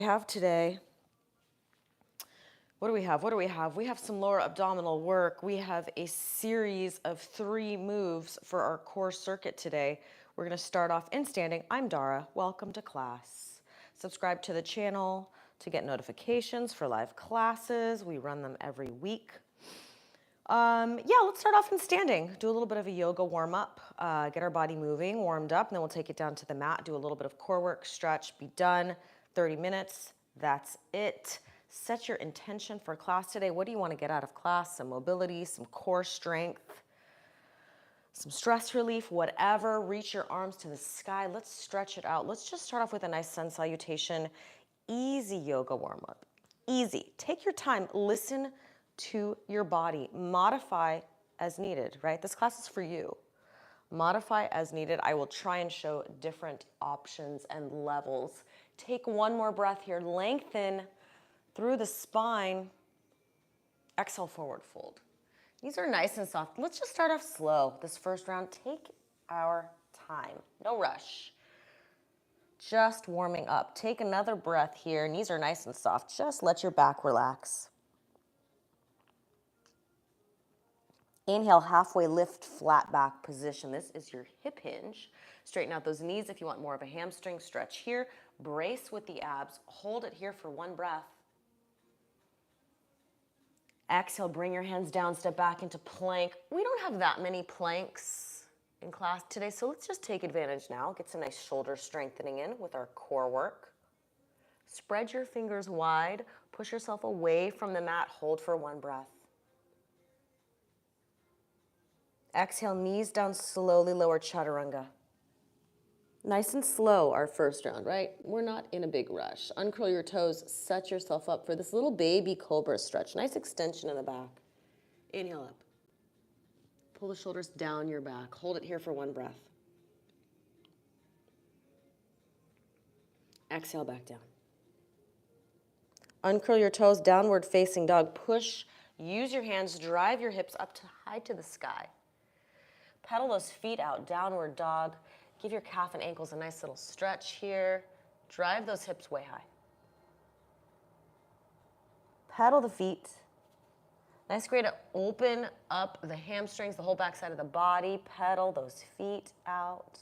Have today. What do we have? What do we have? We have some lower abdominal work. We have a series of 3 moves for our core circuit today. We're going to start off in standing. I'm Dara. Welcome to class. Subscribe to the channel to get notifications for live classes. We run them every week. Let's start off in standing. Do a little bit of a yoga warm-up. Get our body moving, warmed up, and then we'll take it down to the mat. Do a little bit of core work, stretch, be done. 30 minutes, that's it. Set your intention for class today. What do you want to get out of class? Some mobility, some core strength, some stress relief, whatever. Reach your arms to the sky. Let's stretch it out. Let's just start off with a nice sun salutation. Easy yoga warm-up. Easy. Take your time. Listen to your body. Modify as needed, right? This class is for you. Modify as needed. I will try and show different options and levels. Take one more breath here. Lengthen through the spine. Exhale, forward fold. These are nice and soft. Let's just start off slow. This first round, take our time. No rush. Just warming up. Take another breath here. Knees are nice and soft. Just let your back relax. Inhale, halfway lift, flat back position. This is your hip hinge. Straighten out those knees if you want more of a hamstring stretch here. Brace with the abs. Hold it here for one breath. Exhale, bring your hands down, step back into plank. We don't have that many planks in class today, so let's just take advantage now. Get some nice shoulder strengthening in with our core work. Spread your fingers wide. Push yourself away from the mat. Hold for one breath. Exhale, knees down slowly, lower chaturanga. Nice and slow, our first round, right? We're not in a big rush. Uncurl your toes, set yourself up for this little baby cobra stretch. Nice extension in the back. Inhale up. Pull the shoulders down your back. Hold it here for one breath. Exhale, back down. Uncurl your toes, downward facing dog. Push, use your hands, drive your hips up to high to the sky. Pedal those feet out, downward dog. Give your calf and ankles a nice little stretch here. Drive those hips way high. Pedal the feet. Nice way to open up the hamstrings, the whole backside of the body. Pedal those feet out.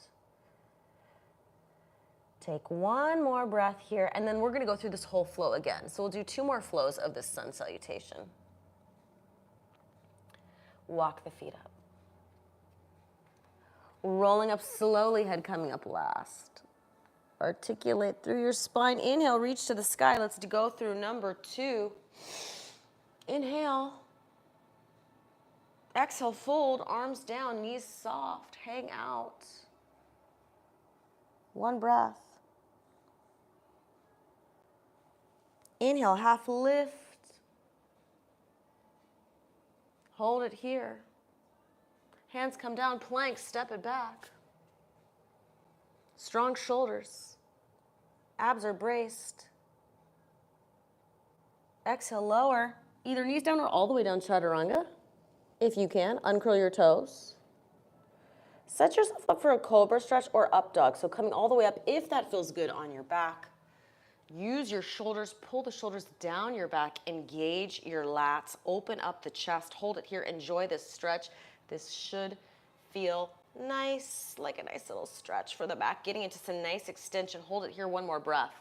Take one more breath here, and then we're going to go through this whole flow again. So we'll do 2 more flows of this sun salutation. Walk the feet up. Rolling up slowly, head coming up last. Articulate through your spine. Inhale, reach to the sky. Let's go through number 2. Inhale. Exhale, fold, arms down, knees soft, hang out. One breath. Inhale, half lift. Hold it here. Hands come down, plank, step it back. Strong shoulders. Abs are braced. Exhale, lower. Either knees down or all the way down chaturanga. If you can, uncurl your toes. Set yourself up for a cobra stretch or up dog. So coming all the way up, if that feels good on your back. Use your shoulders, pull the shoulders down your back, engage your lats, open up the chest, hold it here, enjoy this stretch. This should feel nice, like a nice little stretch for the back. Getting into some nice extension. Hold it here, one more breath.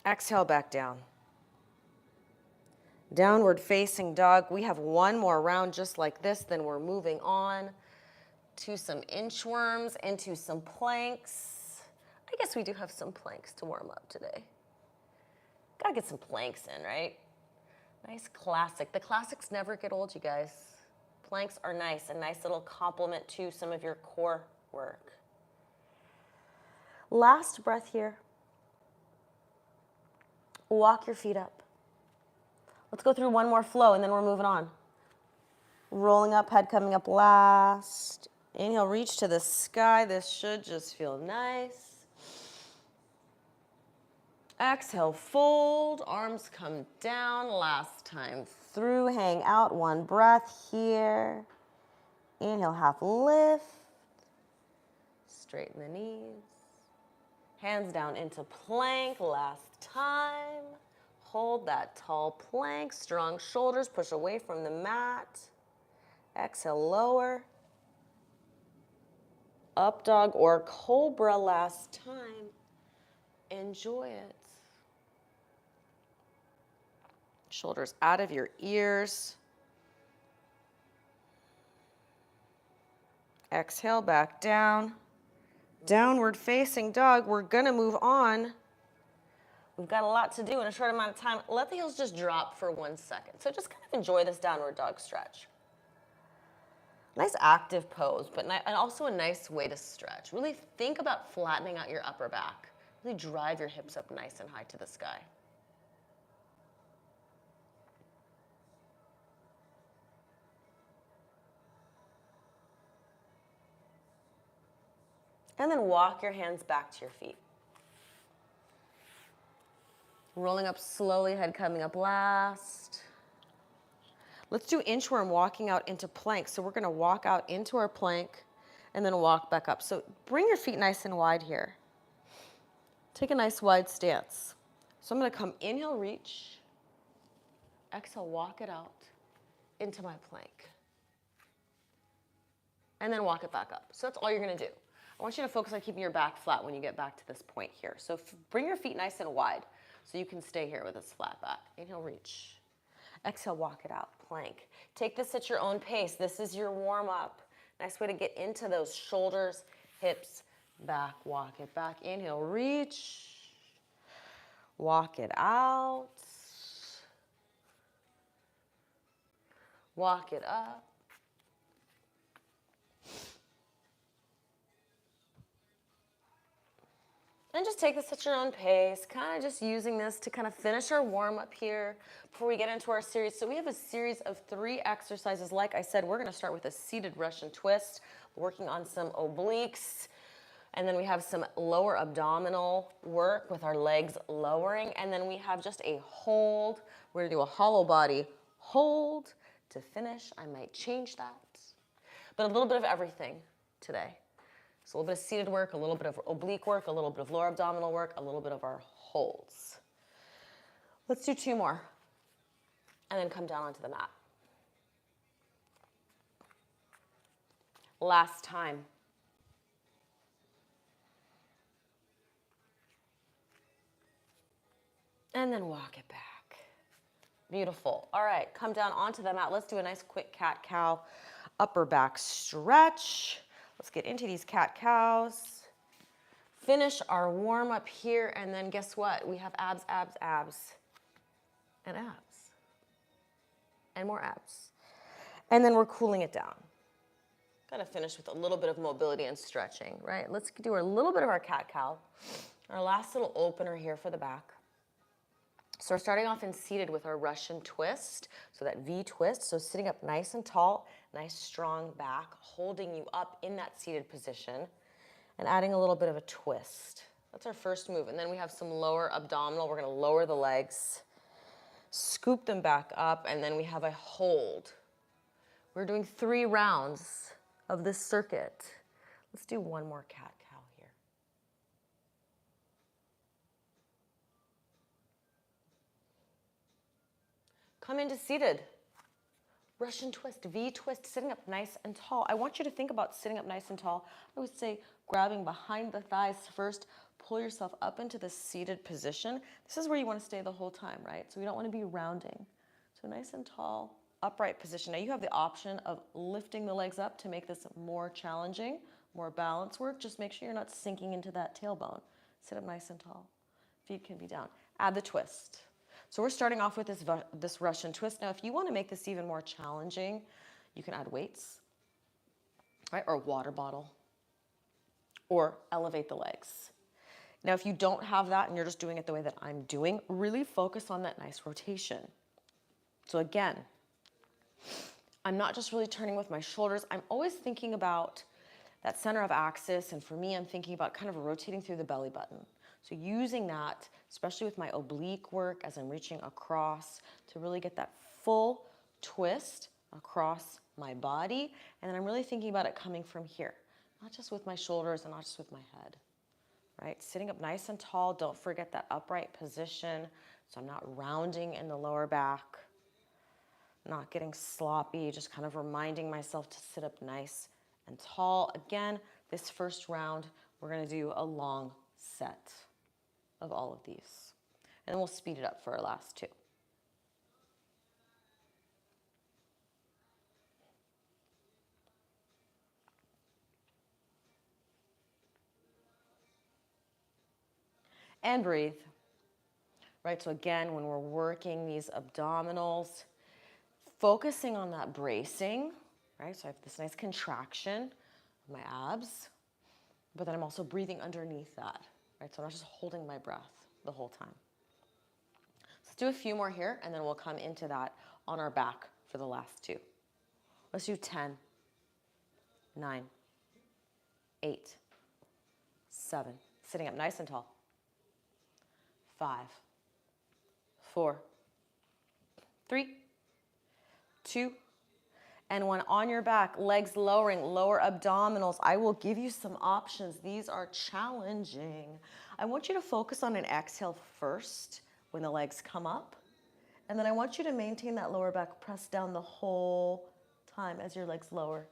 Exhale, back down. Downward facing dog. We have one more round just like this, then we're moving on to some inchworms, into some planks. I guess we do have some planks to warm up today. Gotta get some planks in, right? Nice classic. The classics never get old, you guys. Planks are nice, a nice little complement to some of your core work. Last breath here. Walk your feet up. Let's go through one more flow and then we're moving on. Rolling up, head coming up last. Inhale, reach to the sky. This should just feel nice. Exhale, fold, arms come down, last time through, hang out, one breath here. Inhale, half lift, straighten the knees. Hands down into plank, last time. Hold that tall plank, strong shoulders, push away from the mat. Exhale, lower. Up dog or cobra last time. Enjoy it. Shoulders out of your ears. Exhale, back down. Downward facing dog. We're gonna move on. We've got a lot to do in a short amount of time. Let the heels just drop for 1 second. So just kind of enjoy this downward dog stretch. Nice active pose, but and also a nice way to stretch. Really think about flattening out your upper back. Really drive your hips up nice and high to the sky. And then walk your hands back to your feet. Rolling up slowly, head coming up last. Let's do inchworm, walking out into plank. So we're gonna walk out into our plank and then walk back up. So bring your feet nice and wide here. Take a nice wide stance. So I'm gonna come inhale, reach. Exhale, walk it out into my plank. And then walk it back up. So that's all you're gonna do. I want you to focus on keeping your back flat when you get back to this point here. So bring your feet nice and wide so you can stay here with this flat back. Inhale, reach. Exhale, walk it out, plank. Take this at your own pace. This is your warm up. Nice way to get into those shoulders, hips, back, walk it back. Inhale, reach. Walk it out. Walk it up. And just take this at your own pace, kind of just using this to kind of finish our warm-up here before we get into our series. So we have a series of 3 exercises. Like I said, we're going to start with a seated Russian twist, working on some obliques. And then we have some lower abdominal work with our legs lowering. And then we have just a hold. We're going to do a hollow body hold to finish. I might change that. But a little bit of everything today. So a little bit of seated work, a little bit of oblique work, a little bit of lower abdominal work, a little bit of our holds. Let's do 2 more. And then come down onto the mat. Last time. And then walk it back. Beautiful. All right, come down onto the mat. Let's do a nice quick cat-cow upper back stretch. Let's get into these cat-cows. Finish our warm-up here, and then guess what? We have abs, abs, abs, and abs. And more abs. And then we're cooling it down. Gotta finish with a little bit of mobility and stretching, right? Let's do a little bit of our cat-cow. Our last little opener here for the back. So we're starting off in seated with our Russian twist, so that V twist. So sitting up nice and tall, nice strong back, holding you up in that seated position, and adding a little bit of a twist. That's our first move. And then we have some lower abdominal. We're gonna lower the legs, scoop them back up, and then we have a hold. We're doing 3 rounds of this circuit. Let's do 1 more cat-cow here. Come into seated. Russian twist, V twist, sitting up nice and tall. I want you to think about sitting up nice and tall. I would say grabbing behind the thighs first, pull yourself up into the seated position. This is where you want to stay the whole time, right? So we don't want to be rounding. So nice and tall, upright position. Now you have the option of lifting the legs up to make this more challenging, more balance work. Just make sure you're not sinking into that tailbone. Sit up nice and tall. Feet can be down. Add the twist. So we're starting off with this Russian twist. Now, if you want to make this even more challenging, you can add weights, right? Or a water bottle, or elevate the legs. Now, if you don't have that and you're just doing it the way that I'm doing, really focus on that nice rotation. So again, I'm not just really turning with my shoulders. I'm always thinking about that center of axis. And for me, I'm thinking about kind of rotating through the belly button. So using that, especially with my oblique work as I'm reaching across to really get that full twist across my body. And then I'm really thinking about it coming from here, not just with my shoulders and not just with my head, right? Sitting up nice and tall. Don't forget that upright position. So I'm not rounding in the lower back, not getting sloppy, just kind of reminding myself to sit up nice and tall. Again, this first round, we're gonna do a long set of all of these. And then we'll speed it up for our last two. And breathe. Right, so again, when we're working these abdominals, focusing on that bracing, right? So I have this nice contraction of my abs, but then I'm also breathing underneath that, right? So I'm not just holding my breath the whole time. Let's do a few more here, and then we'll come into that on our back for the last two. Let's do 10, 9, 8, 7, sitting up nice and tall. 5, 4, 3, 2, and when on your back, legs lowering, lower abdominals, I will give you some options. These are challenging. I want you to focus on an exhale first when the legs come up. And then I want you to maintain that lower back press down the whole time as your legs lower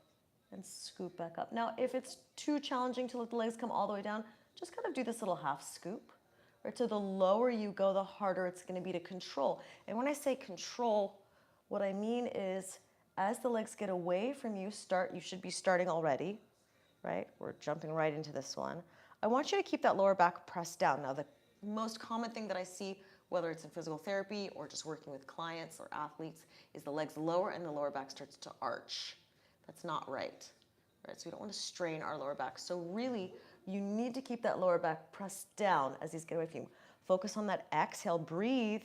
and scoop back up. Now, if it's too challenging to let the legs come all the way down, just kind of do this little half scoop. Right? So the lower you go, the harder it's going to be to control. And when I say control, what I mean is as the legs get away from you, you should be starting already, right? We're jumping right into this one. I want you to keep that lower back pressed down. Now, the most common thing that I see, whether it's in physical therapy or just working with clients or athletes, is the legs lower and the lower back starts to arch. That's not right, right? So we don't want to strain our lower back. So really, you need to keep that lower back pressed down as these get away from you. Focus on that exhale, breathe,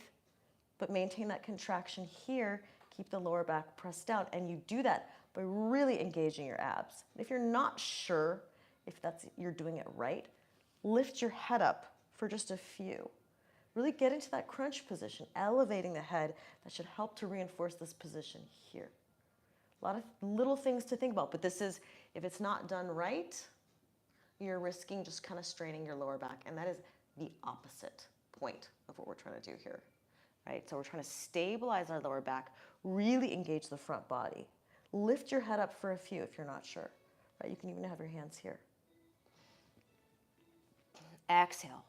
but maintain that contraction here. Keep the lower back pressed down, and you do that by really engaging your abs. If you're not sure if you're doing it right, lift your head up for just a few. Really get into that crunch position, elevating the head. That should help to reinforce this position here. A lot of little things to think about, but this is, if it's not done right, you're risking just kind of straining your lower back, and that is the opposite point of what we're trying to do here. Right? So we're trying to stabilize our lower back, really engage the front body. Lift your head up for a few if you're not sure. Right? You can even have your hands here. Exhale.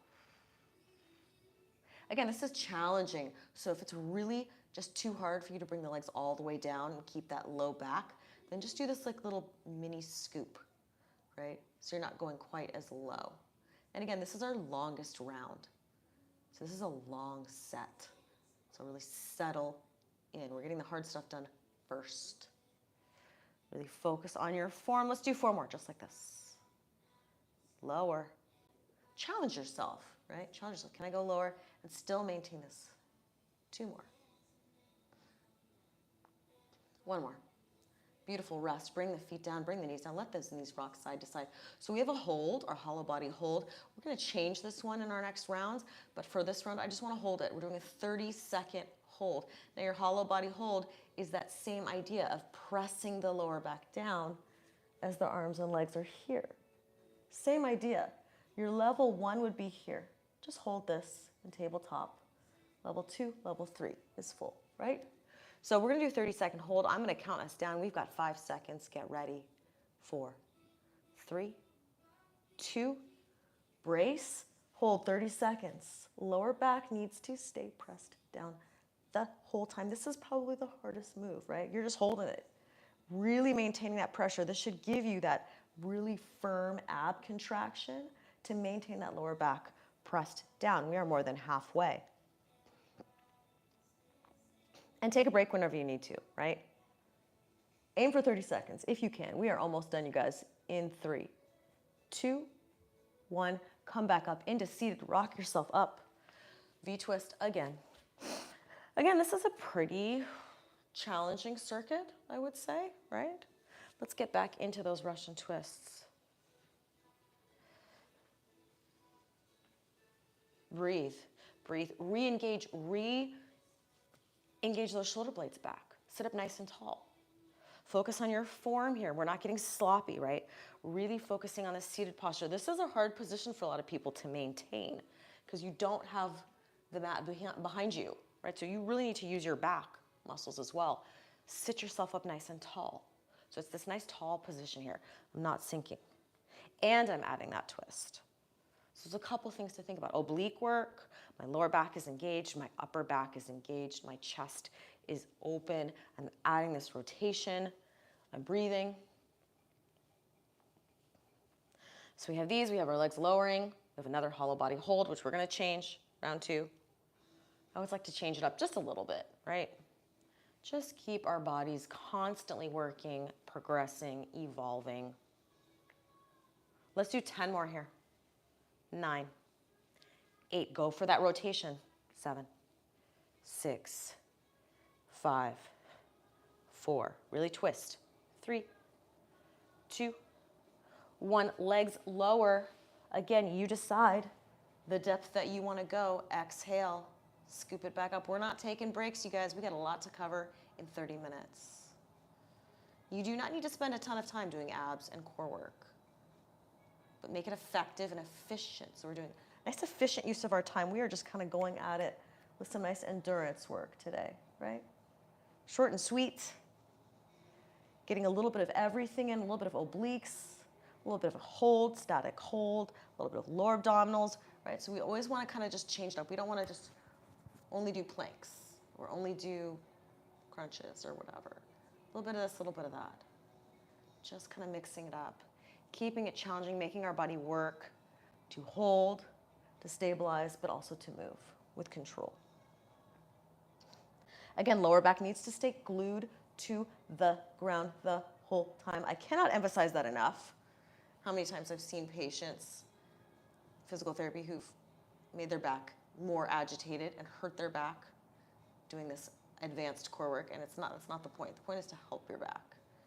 Again, this is challenging. So if it's really just too hard for you to bring the legs all the way down and keep that low back, then just do this like little mini scoop, right? So you're not going quite as low. And again, this is our longest round. So this is a long set. So really settle in. We're getting the hard stuff done first. Really focus on your form. Let's do 4 more, just like this. Lower. Challenge yourself, right? Challenge yourself. Can I go lower and still maintain this? 2 more. 1 more. Beautiful rest. Bring the feet down, bring the knees down. Let those knees rock side to side. So we have a hold, our hollow body hold. We're going to change this one in our next rounds, but for this round, I just want to hold it. We're doing a 30-second hold. Now your hollow body hold is that same idea of pressing the lower back down as the arms and legs are here. Same idea. Your level 1 would be here. Just hold this in tabletop. Level 2, level 3 is full, right? So we're going to do 30-second hold. I'm going to count us down. We've got 5 seconds. Get ready. 4, 3, 2, brace, hold 30 seconds. Lower back needs to stay pressed down the whole time. This is probably the hardest move, right? You're just holding it. Really maintaining that pressure. This should give you that really firm ab contraction to maintain that lower back pressed down. We are more than halfway. And take a break whenever you need to, right? Aim for 30 seconds if you can. We are almost done, you guys, in 3, 2, 1. Come back up into seated. Rock yourself up. V-twist again. Again, this is a pretty challenging circuit, I would say, right? Let's get back into those Russian twists. Breathe, breathe, re-engage those shoulder blades back. Sit up nice and tall. Focus on your form here. We're not getting sloppy, right? Really focusing on the seated posture. This is a hard position for a lot of people to maintain because you don't have the mat behind you, right? So you really need to use your back muscles as well. Sit yourself up nice and tall. So it's this nice tall position here. I'm not sinking. And I'm adding that twist. So there's a couple things to think about. Oblique work, my lower back is engaged, my upper back is engaged, my chest is open. I'm adding this rotation. I'm breathing. So we have these, we have our legs lowering. We have another hollow body hold, which we're gonna change, round 2. I always like to change it up just a little bit, right? Just keep our bodies constantly working, progressing, evolving. Let's do 10 more here. 9, 8, go for that rotation. 7, 6, 5, 4, really twist. 3, 2, 1, legs lower. Again, you decide the depth that you want to go. Exhale, scoop it back up. We're not taking breaks, you guys. We got a lot to cover in 30 minutes. You do not need to spend a ton of time doing abs and core work, but make it effective and efficient. So we're doing nice efficient use of our time. We are just kind of going at it with some nice endurance work today, right? Short and sweet. Getting a little bit of everything in, a little bit of obliques, a little bit of a hold, static hold, a little bit of lower abdominals, right? So we always want to kind of just change it up. We don't want to just only do planks or only do crunches or whatever. A little bit of this, a little bit of that. Just kind of mixing it up. Keeping it challenging, making our body work to hold, to stabilize, but also to move with control. Again, lower back needs to stay glued to the ground the whole time. I cannot emphasize that enough. How many times I've seen patients, physical therapy, who've made their back more agitated and hurt their back doing this advanced core work, and that's not the point. The point is to help your back.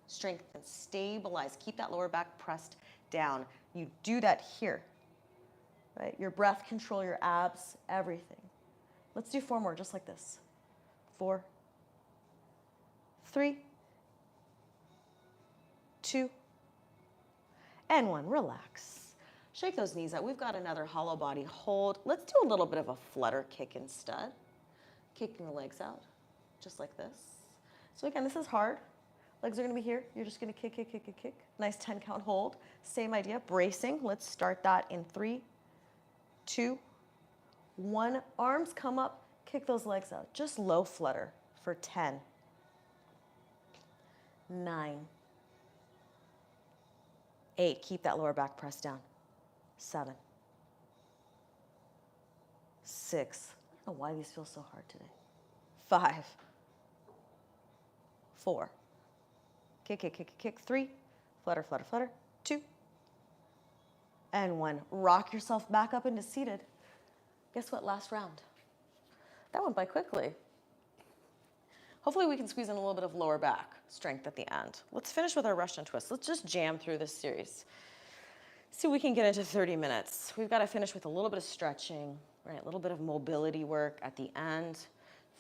Strengthen, stabilize, keep that lower back pressed down. You do that here, right? Your breath control, your abs, everything. Let's do 4 more, just like this. 4, 3, 2, and 1. Relax. Shake those knees out. We've got another hollow body hold. Let's do a little bit of a flutter kick instead. Kicking the legs out, just like this. So again, this is hard. Legs are gonna be here. You're just gonna kick, kick, kick, kick, kick. Nice 10 count hold. Same idea, bracing. Let's start that in 3, 2, 1. Arms come up, kick those legs out. Just low flutter for 10, 9, 8. Keep that lower back pressed down. 7, 6. I don't know why these feel so hard today. 5, 4. Kick, kick, kick, kick. 3, flutter, flutter, flutter. 2, and 1. Rock yourself back up into seated. Guess what? Last round. That went by quickly. Hopefully we can squeeze in a little bit of lower back strength at the end. Let's finish with our Russian twist. Let's just jam through this series. See if we can get into 30 minutes. We've got to finish with a little bit of stretching, right? A little bit of mobility work at the end.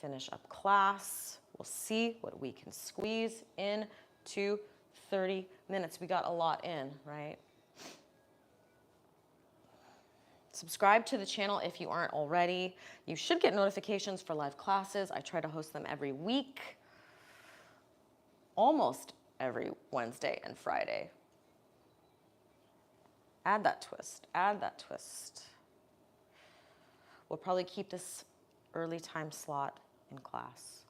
Finish up class. We'll see what we can squeeze in to 30 minutes. We got a lot in, right? Subscribe to the channel if you aren't already. You should get notifications for live classes. I try to host them every week, almost every Wednesday and Friday. Add that twist, add that twist. We'll probably keep this early time slot in class.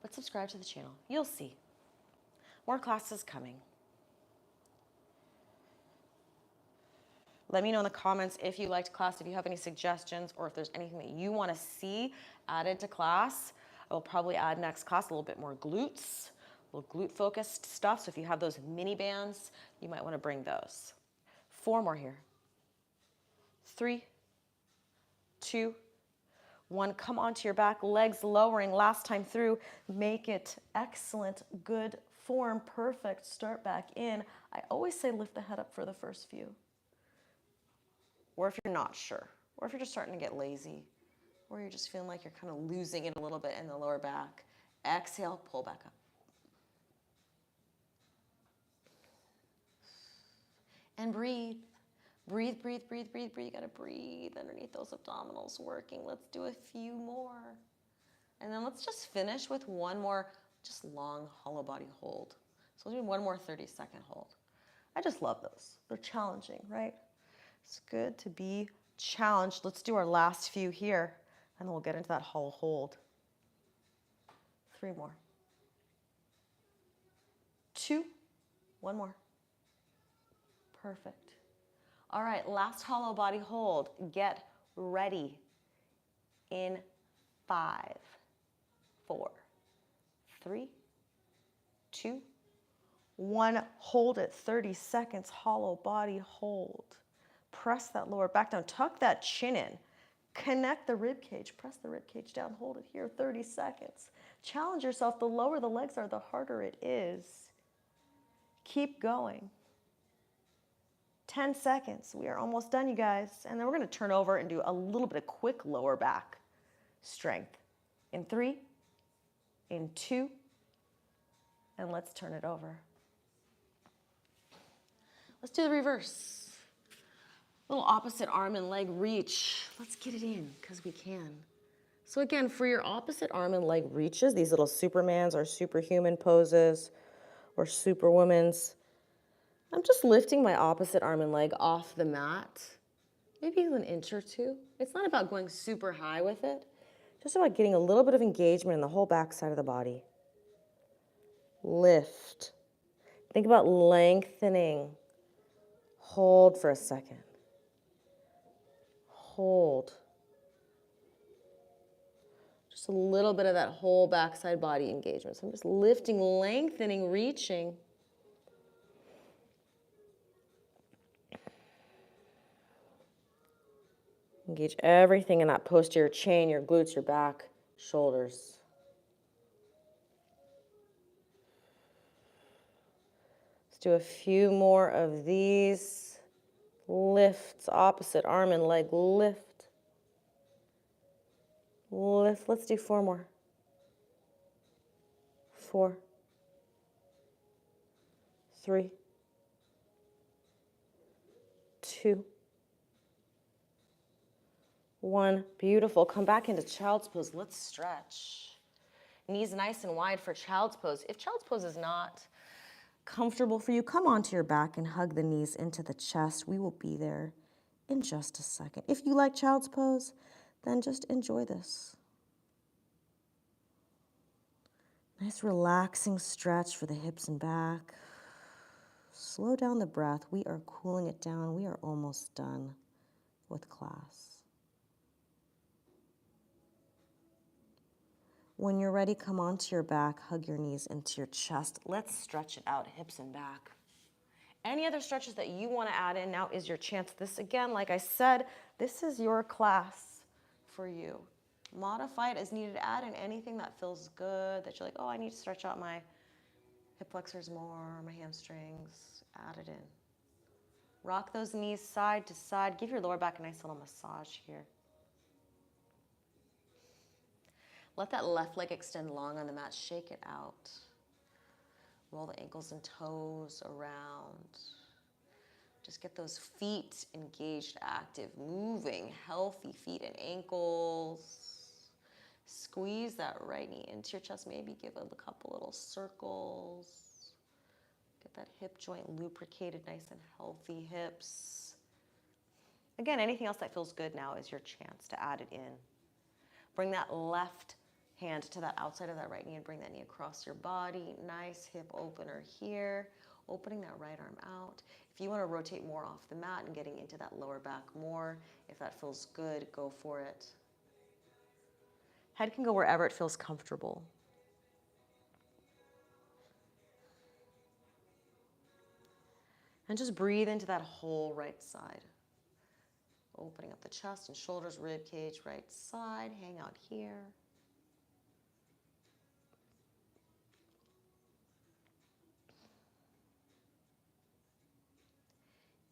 But subscribe to the channel. You'll see. More classes coming. Let me know in the comments if you liked class, if you have any suggestions, or if there's anything that you want to see added to class. I will probably add next class a little bit more glutes, a little glute focused stuff. So if you have those mini bands, you might want to bring those. 4 more here. 3, 2, 1. Come onto your back, legs lowering. Last time through, make it excellent, good form, perfect. Start back in. I always say lift the head up for the first few. Or if you're not sure, or if you're just starting to get lazy, or you're just feeling like you're kind of losing it a little bit in the lower back, exhale, pull back up. And breathe. Breathe, breathe, breathe, breathe, breathe. You gotta breathe underneath those abdominals working. Let's do a few more. And then let's just finish with one more just long hollow body hold. So we'll do one more 30-second hold. I just love those. They're challenging, right? It's good to be challenged. Let's do our last few here, and then we'll get into that hollow hold. 3 more. 2. 1 more. Perfect. All right, last hollow body hold. Get ready in 5, 4, 3, 2, 1. Hold it 30 seconds. Hollow body hold. Press that lower back down. Tuck that chin in. Connect the rib cage. Press the rib cage down. Hold it here 30 seconds. Challenge yourself. The lower the legs are, the harder it is. Keep going. 10 seconds. We are almost done, you guys. And then we're going to turn over and do a little bit of quick lower back strength. In 3, in 2, and let's turn it over. Let's do the reverse. Little opposite arm and leg reach. Let's get it in because we can. So again, for your opposite arm and leg reaches, these little Supermans or superhuman poses or superwomen's, I'm just lifting my opposite arm and leg off the mat, maybe an inch or 2. It's not about going super high with it, just about getting a little bit of engagement in the whole back side of the body. Lift. Think about lengthening. Hold for a second. Hold. Just a little bit of that whole backside body engagement. So I'm just lifting, lengthening, reaching. Engage everything in that posterior chain, your glutes, your back, shoulders. Let's do a few more of these. Lifts, opposite arm and leg, lift. Lift. Let's do 4 more. 4, 3, 2, 1. Beautiful. Come back into child's pose. Let's stretch. Knees nice and wide for child's pose. If child's pose is not comfortable for you, come onto your back and hug the knees into the chest. We will be there in just a second. If you like child's pose, then just enjoy this. Nice relaxing stretch for the hips and back. Slow down the breath. We are cooling it down. We are almost done with class. When you're ready, come onto your back, hug your knees into your chest. Let's stretch it out, hips and back. Any other stretches that you want to add in, now is your chance. This, again, like I said, this is your class for you. Modify it as needed. Add in anything that feels good, that you're like, oh, I need to stretch out my hip flexors more, my hamstrings. Add it in. Rock those knees side to side. Give your lower back a nice little massage here. Let that left leg extend long on the mat. Shake it out. Roll the ankles and toes around. Just get those feet engaged, active, moving, healthy feet and ankles. Squeeze that right knee into your chest. Maybe give a couple little circles. Get that hip joint lubricated, nice and healthy hips. Again, anything else that feels good now is your chance to add it in. Bring that left hand to that outside of that right knee and bring that knee across your body. Nice hip opener here. Opening that right arm out. If you want to rotate more off the mat and getting into that lower back more, if that feels good, go for it. Head can go wherever it feels comfortable. And just breathe into that whole right side. Opening up the chest and shoulders, rib cage, right side. Hang out here.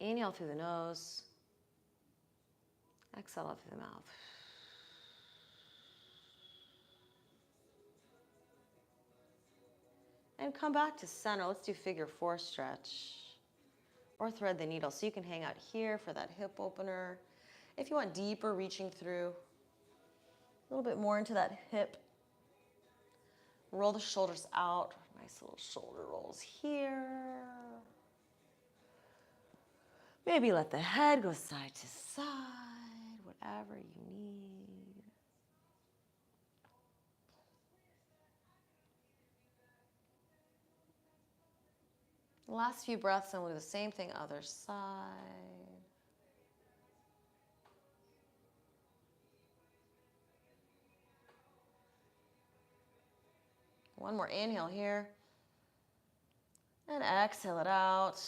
Inhale through the nose. Exhale out through the mouth. And come back to center. Let's do figure 4 stretch. or thread the needle. So you can hang out here for that hip opener. If you want deeper, reaching through a little bit more into that hip. Roll the shoulders out. Nice little shoulder rolls here. Maybe let the head go side to side, whatever you need. The last few breaths, and we'll do the same thing, other side. One more inhale here. And exhale it out.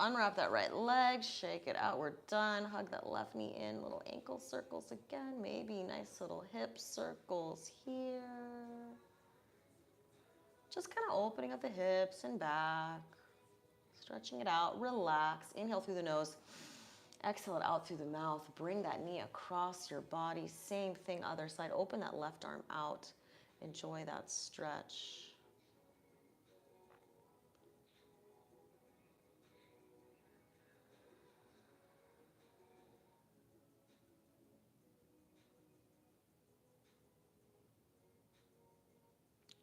Unwrap that right leg, shake it out. We're done. Hug that left knee in. Little ankle circles again. Maybe nice little hip circles here. Just kind of opening up the hips and back. Stretching it out. Relax. Inhale through the nose. Exhale it out through the mouth. Bring that knee across your body. Same thing, other side. Open that left arm out. Enjoy that stretch.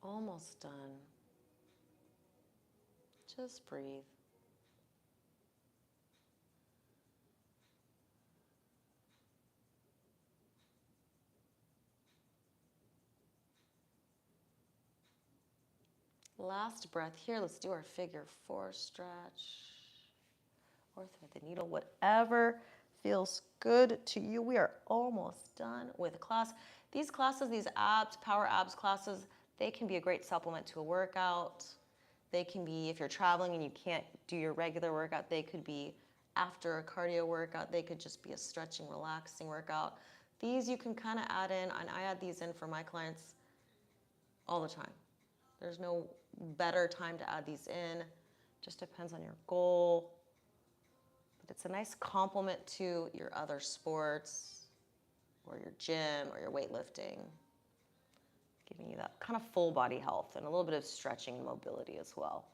Almost done. Just breathe. Last breath here. Let's do our figure 4 stretch. Or thread the needle, whatever feels good to you. We are almost done with class. These classes, these abs, power abs classes, they can be a great supplement to a workout. They can be, if you're traveling and you can't do your regular workout, they could be after a cardio workout. They could just be a stretching, relaxing workout. These you can kind of add in, and I add these in for my clients all the time. There's no better time to add these in. Just depends on your goal. But it's a nice complement to your other sports or your gym or your weightlifting, giving you that kind of full body health and a little bit of stretching and mobility as well.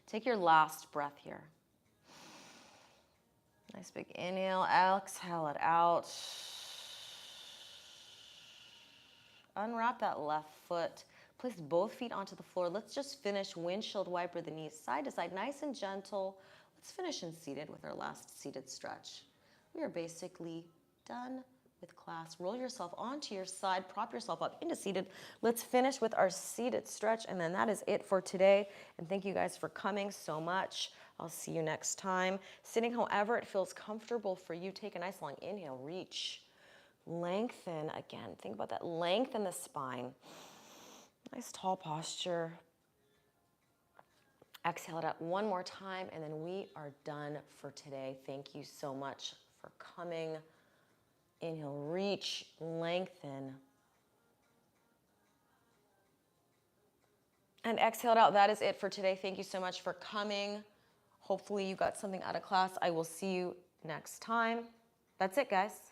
Take your last breath here. Nice big inhale, exhale it out. Unwrap that left foot. Place both feet onto the floor. Let's just finish windshield wiper the knees side to side, nice and gentle. Let's finish in seated with our last seated stretch. We are basically done with class. Roll yourself onto your side, prop yourself up into seated. Let's finish with our seated stretch, and then that is it for today. And thank you guys for coming so much. I'll see you next time. Sitting however it feels comfortable for you. Take a nice long inhale, reach, lengthen again. Think about that, lengthen the spine. Nice tall posture. Exhale it out one more time, and then we are done for today. Thank you so much for coming. Inhale, reach, lengthen. And exhale it out. That is it for today. Thank you so much for coming. Hopefully you got something out of class. I will see you next time. That's it, guys.